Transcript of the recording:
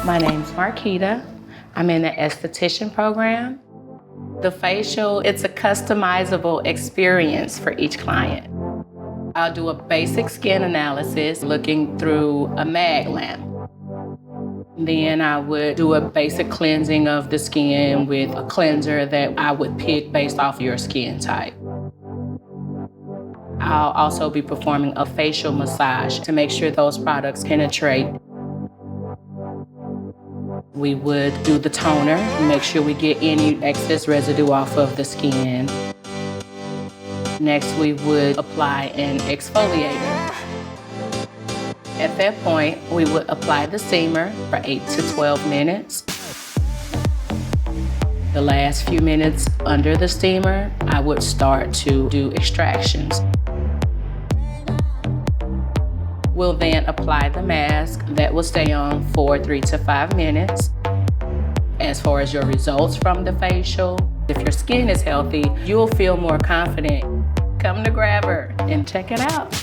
My name's Marquita. I'm in the esthetician program. The facial, it's a customizable experience for each client. I'll do a basic skin analysis looking through a mag lamp. Then I would do a basic cleansing of the skin with a cleanser that I would pick based off your skin type. I'll also be performing a facial massage to make sure those products penetrate. We would do the toner, make sure we get any excess residue off of the skin. Next, we would apply an exfoliator. At that point, we would apply the steamer for 8 to 12 minutes. The last few minutes under the steamer, I would start to do extractions. We'll then apply the mask that will stay on for 3 to 5 minutes. As far as your results from the facial, if your skin is healthy, you'll feel more confident. Come to Grab Her and check it out.